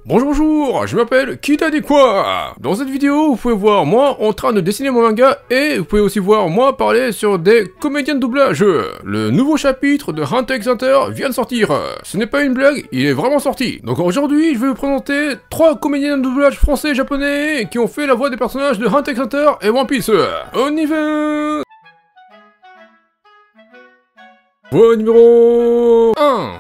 Bonjour, bonjour, je m'appelle Kitadikwa. Dans cette vidéo, vous pouvez voir moi en train de dessiner mon manga et vous pouvez aussi voir moi parler sur des comédiens de doublage. Le nouveau chapitre de Hunter x Hunter vient de sortir. Ce n'est pas une blague, il est vraiment sorti. Donc aujourd'hui, je vais vous présenter 3 comédiens de doublage français et japonais qui ont fait la voix des personnages de Hunter x Hunter et One Piece. On y va. Voix numéro 1.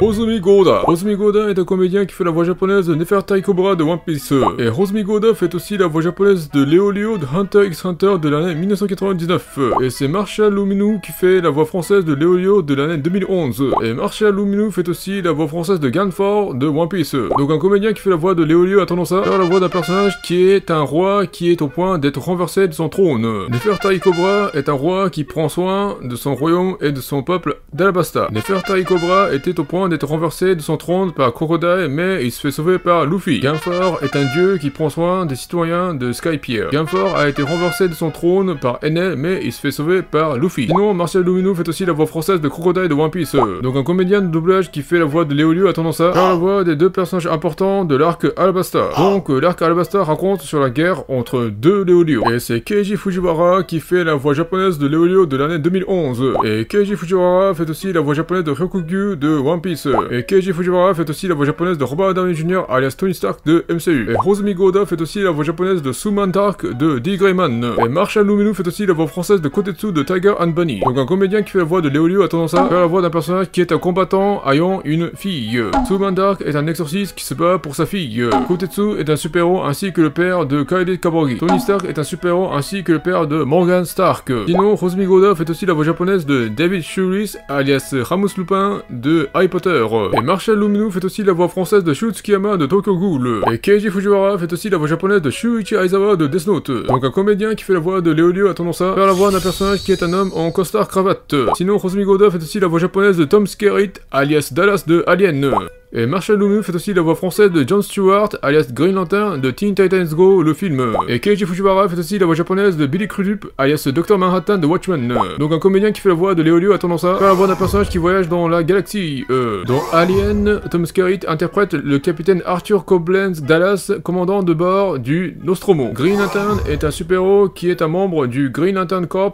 Hozumi Goda. Hozumi Goda est un comédien qui fait la voix japonaise de Nefertari Cobra de One Piece. Et Hozumi Goda fait aussi la voix japonaise de Léolio de Hunter x Hunter de l'année 1999. Et c'est Marshall Luminu qui fait la voix française de Léolio de l'année 2011. Et Marshall Luminu fait aussi la voix française de Ganfor de One Piece. Donc un comédien qui fait la voix de Léolio a tendance à faire la voix d'un personnage qui est un roi qui est au point d'être renversé de son trône. Nefertari Cobra est un roi qui prend soin de son royaume et de son peuple d'Alabasta. Nefertari Cobra était au point d'être renversé de son trône par Crocodile, mais il se fait sauver par Luffy. Ganfor est un dieu qui prend soin des citoyens de Skypiea. Ganfor a été renversé de son trône par Enel, mais il se fait sauver par Luffy. Sinon, Marshall Luminu fait aussi la voix française de Crocodile de One Piece. Donc un comédien de doublage qui fait la voix de Léolio a tendance à faire la voix des 2 personnages importants de l'arc Alabasta. Donc l'arc Alabasta raconte sur la guerre entre 2 Léolio. Et c'est Keiji Fujiwara qui fait la voix japonaise de Léolio de l'année 2011. Et Keiji Fujiwara fait aussi la voix japonaise de Ryokugyu de One Piece. Et Keiji Fujiwara fait aussi la voix japonaise de Robert Downey Jr. alias Tony Stark de MCU. Et Hozumi Goda fait aussi la voix japonaise de Suman Dark de D. Greyman. Et Marshall Luminu fait aussi la voix française de Kotetsu de Tiger and Bunny. Donc un comédien qui fait la voix de Léolio a tendance à faire la voix d'un personnage qui est un combattant ayant une fille. Suman Dark est un exorciste qui se bat pour sa fille. Kotetsu est un super-héros ainsi que le père de Kaede Kabugi. Tony Stark est un super-héros ainsi que le père de Morgan Stark. Sinon, Hozumi Goda fait aussi la voix japonaise de David Shuris alias Ramus Lupin de Harry Potter. Et Marshall Luminu fait aussi la voix française de Shu Tsukiyama de Tokyo Ghoul. Et Keiji Fujiwara fait aussi la voix japonaise de Shuichi Aizawa de Death Note. Donc un comédien qui fait la voix de Léolio a tendance à faire la voix d'un personnage qui est un homme en costard cravate. Sinon, Hozumi Goda fait aussi la voix japonaise de Tom Skerritt alias Dallas de Alien. Et Marshall Luminu fait aussi la voix française de Jon Stewart, alias Green Lantern, de Teen Titans Go, le film. Et Keiji Fujiwara fait aussi la voix japonaise de Billy Crudup, alias Dr Manhattan de Watchmen. Donc un comédien qui fait la voix de Léolio a tendance à faire la voix d'un personnage qui voyage dans la galaxie. Dans Alien, Tom Skerritt interprète le capitaine Arthur Koblenz Dallas, commandant de bord du Nostromo. Green Lantern est un super-héros qui est un membre du Green Lantern Corps,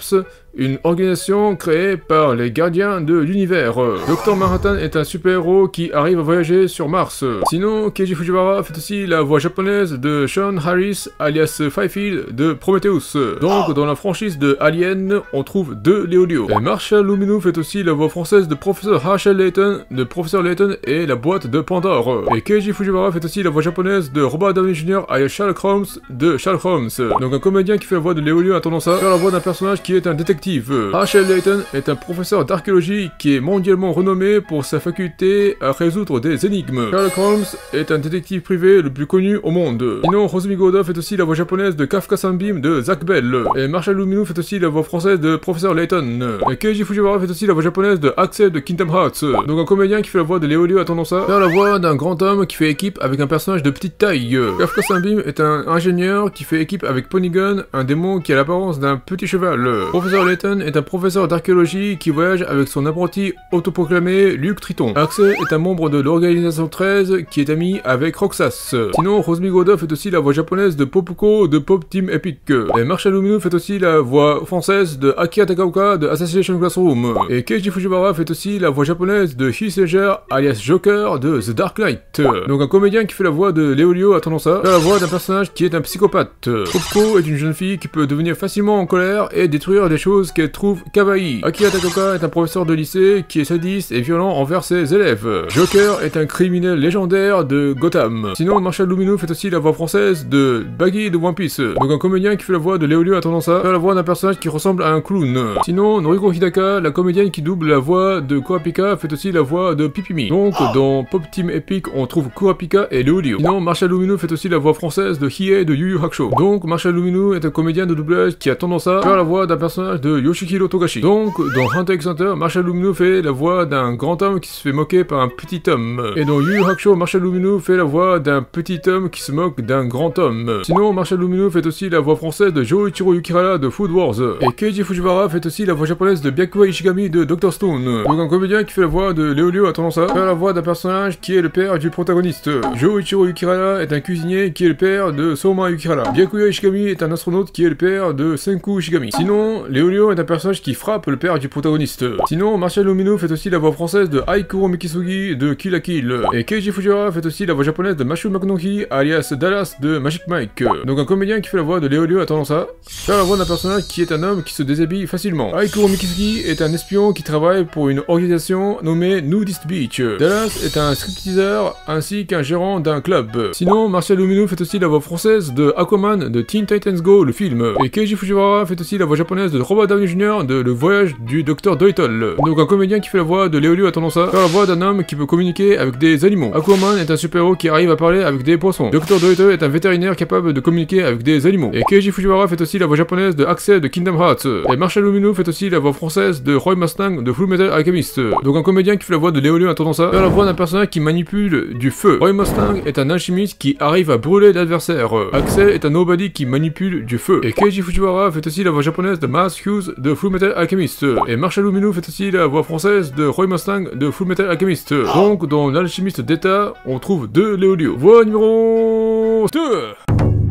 une organisation créée par les gardiens de l'univers. Dr Manhattan est un super-héros qui arrive à voyager sur Mars. Sinon, Keiji Fujiwara fait aussi la voix japonaise de Sean Harris, alias Fifield de Prometheus. Donc, dans la franchise de Alien, on trouve 2 Léolio. Et Marshall Luminu fait aussi la voix française de Professeur Herschel Layton de Professeur Layton et la boîte de Pandore. Et Keiji Fujiwara fait aussi la voix japonaise de Robert Downey Jr. alias Sherlock Holmes de Sherlock Holmes. Donc, un comédien qui fait la voix de Léolio a tendance à faire la voix d'un personnage qui est un détective. Herschel Layton est un professeur d'archéologie qui est mondialement renommé pour sa faculté à résoudre des énigmes. Sherlock Holmes est un détective privé le plus connu au monde. Sinon, Hozumi Goda fait aussi la voix japonaise de Kafka Sunbeam de Zach Bell. Et Marshall Luminu fait aussi la voix française de Professeur Layton. Et Keiji Fujiwara fait aussi la voix japonaise de Axel de Kingdom Hearts. Donc un comédien qui fait la voix de Léolio a tendance à faire la voix d'un grand homme qui fait équipe avec un personnage de petite taille. Kafka Sunbeam est un ingénieur qui fait équipe avec Ponygon, un démon qui a l'apparence d'un petit cheval. Professeur Layton est un professeur d'archéologie qui voyage avec son apprenti autoproclamé Luke Triton. Axel est un membre de l'organisation 13 qui est ami avec Roxas. Sinon, Hozumi Goda fait aussi la voix japonaise de Popuko de Pop Team Epic. Et Marshall Luminu fait aussi la voix française de Akira Takaoka de Assassination Classroom. Et Keiji Fujiwara fait aussi la voix japonaise de Heath Ledger alias Joker de The Dark Knight. Donc un comédien qui fait la voix de Léolio a tendance à faire la voix d'un personnage qui est un psychopathe. Popuko est une jeune fille qui peut devenir facilement en colère et détruire des choses qu'elle trouve kawaii. Akira Takaoka est un professeur de lycée qui est sadiste et violent envers ses élèves. Joker est un criminel légendaire de Gotham. Sinon, Marshall Luminu fait aussi la voix française de Baggy de One Piece. Donc un comédien qui fait la voix de Léolio a tendance à faire la voix d'un personnage qui ressemble à un clown. Sinon, Noriko Hidaka, la comédienne qui double la voix de Kurapika, fait aussi la voix de Pipimi. Donc dans Pop Team Epic, on trouve Kurapika et Léolio. Sinon, Marshall Luminu fait aussi la voix française de Hiei de Yu Yu Hakusho. Donc Marshall Luminu est un comédien de doublage qui a tendance à faire la voix d'un personnage de de Yoshihiro Togashi. Donc, dans Hunter x Hunter, Marshall Lumino fait la voix d'un grand homme qui se fait moquer par un petit homme. Et dans Yu Yu Hakusho, Marshall Lumino fait la voix d'un petit homme qui se moque d'un grand homme. Sinon, Marshall Lumino fait aussi la voix française de Joichiro Yukihara de Food Wars. Et Keiji Fujiwara fait aussi la voix japonaise de Byakuya Ishigami de Dr. Stone. Donc un comédien qui fait la voix de Léolio a tendance à faire la voix d'un personnage qui est le père du protagoniste. Joichiro Yukihara est un cuisinier qui est le père de Soma Yukihara. Byakuya Ishigami est un astronaute qui est le père de Senku Ishigami. Sinon, Léolio est un personnage qui frappe le père du protagoniste. Sinon, Marshall Lumino fait aussi la voix française de Aikuro Mikisugi de Kill la Kill. Et Keiji Fujiwara fait aussi la voix japonaise de Mashu Makonoki alias Dallas de Magic Mike. Donc un comédien qui fait la voix de Léolio a tendance à faire la voix d'un personnage qui est un homme qui se déshabille facilement. Aikuro Mikisugi est un espion qui travaille pour une organisation nommée Nudist Beach. Dallas est un stripteaseur ainsi qu'un gérant d'un club. Sinon, Marshall Lumino fait aussi la voix française de Aquaman de Teen Titans Go, le film. Et Keiji Fujiwara fait aussi la voix japonaise de Robert Downey Jr. de Le Voyage du Dr. Dolittle. Donc un comédien qui fait la voix de Léolio a tendance à faire la voix d'un homme qui peut communiquer avec des animaux. Aquaman est un super-héros qui arrive à parler avec des poissons. Dr. Dolittle est un vétérinaire capable de communiquer avec des animaux. Et Keiji Fujiwara fait aussi la voix japonaise de Axel de Kingdom Hearts. Et Marshall Lumino fait aussi la voix française de Roy Mustang de Fullmetal Alchemist. Donc un comédien qui fait la voix de Léolio a tendance à faire la voix d'un personnage qui manipule du feu. Roy Mustang est un alchimiste qui arrive à brûler l'adversaire. Axel est un nobody qui manipule du feu. Et Keiji Fujiwara fait aussi la voix japonaise de Mass Hughes de Fullmetal Alchemist. Et Marshall Lumino fait aussi la voix française de Roy Mustang de Fullmetal Alchemist. Donc dans l'alchimiste d'État, on trouve deux Léolio. Voix numéro 2.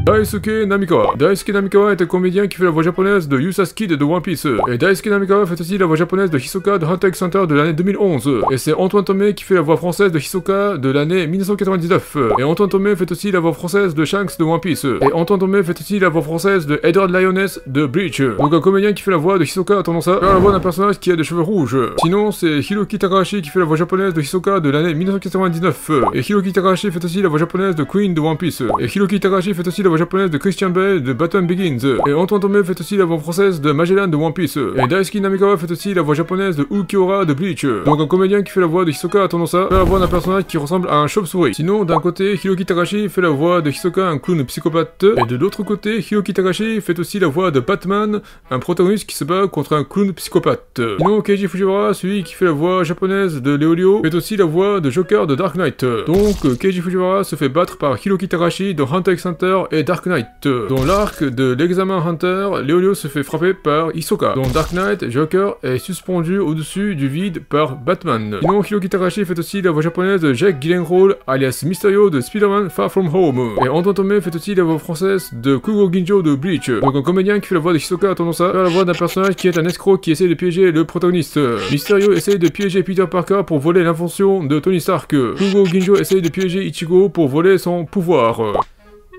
Daisuke Namikawa. Daisuke Namikawa est un comédien qui fait la voix japonaise de Yusasuke de One Piece. Et Daisuke Namikawa fait aussi la voix japonaise de Hisoka de Hunter x Hunter de l'année 2011. Et c'est Antoine Tomé qui fait la voix française de Hisoka de l'année 1999. Et Antoine Tomé fait aussi la voix française de Shanks de One Piece. Et Antoine Tomé fait aussi la voix française de Edward Lioness de Bleach. Donc un comédien qui fait la voix de Hisoka a tendance à faire la voix d'un personnage qui a des cheveux rouges. Sinon, c'est Hiroki Takahashi qui fait la voix japonaise de Hisoka de l'année 1999. Et Hiroki Takahashi fait aussi la voix japonaise de Queen de One Piece. Et Hiroki Takahashi fait aussi la voix japonaise de Christian Bale de Batman Begins. Et Antoine Tomé fait aussi la voix française de Magellan de One Piece. Et Daisuke Namikawa fait aussi la voix japonaise de Ukiura de Bleach. Donc un comédien qui fait la voix de Hisoka a tendance à faire la voix d'un personnage qui ressemble à un chauve-souris. Sinon, d'un côté, Hiroki Takahashi fait la voix de Hisoka, un clown psychopathe. Et de l'autre côté, Hiroki Takahashi fait aussi la voix de Batman, un protagoniste qui se bat contre un clown psychopathe. Sinon, Keiji Fujiwara, celui qui fait la voix japonaise de Léolio, fait aussi la voix de Joker de Dark Knight. Donc, Keiji Fujiwara se fait battre par Hiroki Takahashi dans Hunter x Hunter et Dark Knight. Dans l'arc de l'examen Hunter, Léolio se fait frapper par Hisoka. Dans Dark Knight, Joker est suspendu au-dessus du vide par Batman. Sinon, Hiroki Takahashi fait aussi la voix japonaise de Jake Gyllenhaal, alias Mysterio de Spider-Man Far From Home. Et Antoine Tomé fait aussi la voix française de Kugo Ginjo de Bleach. Donc un comédien qui fait la voix de Hisoka a tendance à faire la voix d'un personnage qui est un escroc qui essaie de piéger le protagoniste. Mysterio essaie de piéger Peter Parker pour voler l'invention de Tony Stark. Kugo Ginjo essaie de piéger Ichigo pour voler son pouvoir.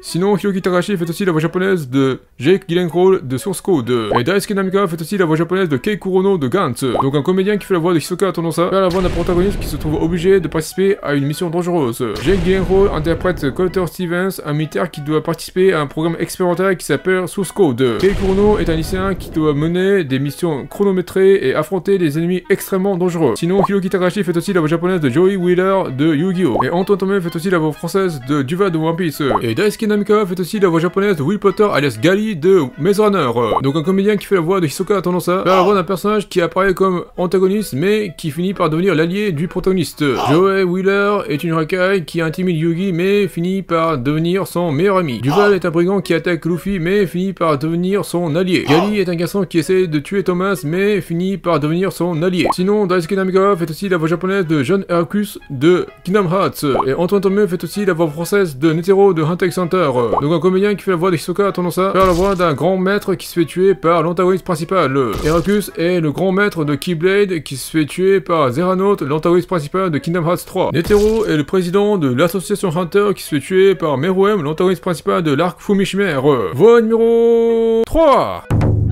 Sinon, Hiroki Takahashi fait aussi la voix japonaise de Jake Gyllenhaal de Source Code. Et Daisuke Namikawa fait aussi la voix japonaise de Kei Kurono de Gantz. Donc un comédien qui fait la voix de Hisoka a tendance à faire la voix d'un protagoniste qui se trouve obligé de participer à une mission dangereuse. Jake Gyllenhaal interprète Colter Stevens, un militaire qui doit participer à un programme expérimental qui s'appelle Source Code. Kei Kurono est un lycéen qui doit mener des missions chronométrées et affronter des ennemis extrêmement dangereux. Sinon, Hiroki Takahashi fait aussi la voix japonaise de Joey Wheeler de Yu-Gi-Oh! Et Antoine Tomé fait aussi la voix française de Duva de One Piece. Et Daisuke Namikawa fait aussi la voix japonaise de Will Potter alias Gali de Maze Runner. Donc un comédien qui fait la voix de Hisoka a tendance à faire la voix d'un personnage qui apparaît comme antagoniste mais qui finit par devenir l'allié du protagoniste. Joey Wheeler est une racaille qui intimide Yugi mais finit par devenir son meilleur ami. Duval est un brigand qui attaque Luffy mais finit par devenir son allié. Gali est un garçon qui essaie de tuer Thomas mais finit par devenir son allié. Sinon, Daisuke Namikawa fait aussi la voix japonaise de John Hercus de Kingdom Hearts. Et Antoine Tomé fait aussi la voix française de Netero de Hunter x Hunter. Donc un comédien qui fait la voix de Hisoka a tendance à faire la voix d'un grand maître qui se fait tuer par l'antagoniste principal. Hercus est le grand maître de Keyblade qui se fait tuer par Zeranote, l'antagoniste principal de Kingdom Hearts 3. Netero est le président de l'association Hunter qui se fait tuer par Meruem, l'antagoniste principal de l'arc Fumishimère. Voix numéro 3.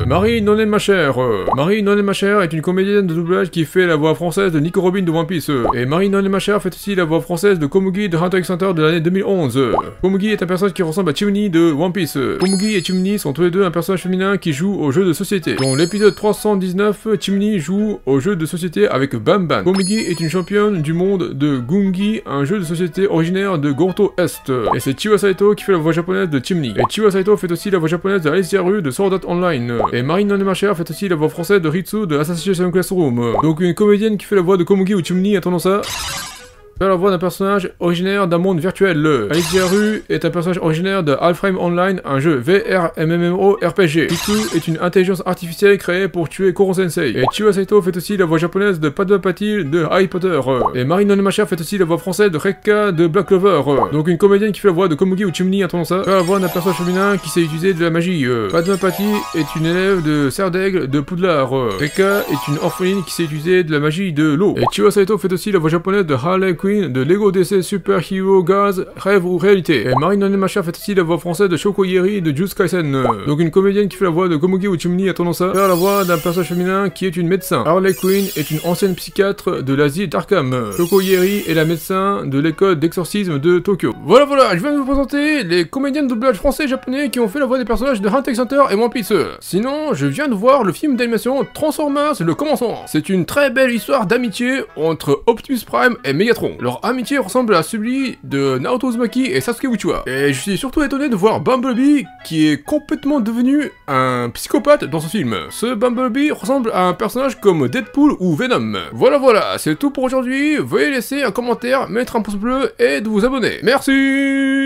Marie Nonen Macher. Marie Nonen Macher est une comédienne de doublage qui fait la voix française de Nico Robin de One Piece. Et Marie Nonen Macher fait aussi la voix française de Komugi de Hunter x Hunter de l'année 2011. Komugi est un personnage qui ressemble à Chimney de One Piece. Komugi et Chimney sont tous les deux un personnage féminin qui joue au jeu de société. Dans l'épisode 319, Chimney joue au jeu de société avec Bam Bam. Komugi est une championne du monde de Gungi, un jeu de société originaire de Gorto Est. Et c'est Chiwa Saito qui fait la voix japonaise de Chimney. Et Chiwa Saito fait aussi la voix japonaise de Alicia Rue de Sword Art Online. Et Marine Nonemacher fait aussi la voix française de Ritsu de Assassination Classroom. Donc une comédienne qui fait la voix de Komugi ou Chumni a tendance à faire la voix d'un personnage originaire d'un monde virtuel. Alicia Ru est un personnage originaire de Half-Frame Online, un jeu VR MMORPG. Ritsu est une intelligence artificielle créée pour tuer Koro Sensei. Et Chiwa Saito fait aussi la voix japonaise de Padma Patil de Harry Potter. Et Marine Nonemacher fait aussi la voix française de Rekka de Black Clover. Donc une comédienne qui fait la voix de Komugi ou Chimney a tendance à faire la voix d'un personnage féminin qui sait utiliser de la magie. Padma Patil est une élève de Serre d'Aigle de Poudlard. Rekka est une orpheline qui sait utiliser de la magie de l'eau. Et Chiwa Saito fait aussi la voix japonaise de Harley Quinn de Lego DC Super Hero Girls, rêve ou réalité. Et Marine Nonemacher fait aussi la voix française de Shoko Yeri de Jujutsu Kaisen. Donc une comédienne qui fait la voix de Komugi ou Chimney a tendance à faire la voix d'un personnage féminin qui est une médecin. Harley Quinn est une ancienne psychiatre de l'asile d'Arkham. Shoko Yeri est la médecin de l'école d'exorcisme de Tokyo. Voilà, je viens de vous présenter les comédiennes de doublage français et japonais qui ont fait la voix des personnages de Hunter x Hunter et One Piece. Sinon, je viens de voir le film d'animation Transformers le commencement. C'est une très belle histoire d'amitié entre Optimus Prime et Megatron. Leur amitié ressemble à celui de Naoto Uzumaki et Sasuke Uchiwa. Et je suis surtout étonné de voir Bumblebee qui est complètement devenu un psychopathe dans ce film. Ce Bumblebee ressemble à un personnage comme Deadpool ou Venom. Voilà, c'est tout pour aujourd'hui. Veuillez laisser un commentaire, mettre un pouce bleu et de vous abonner. Merci.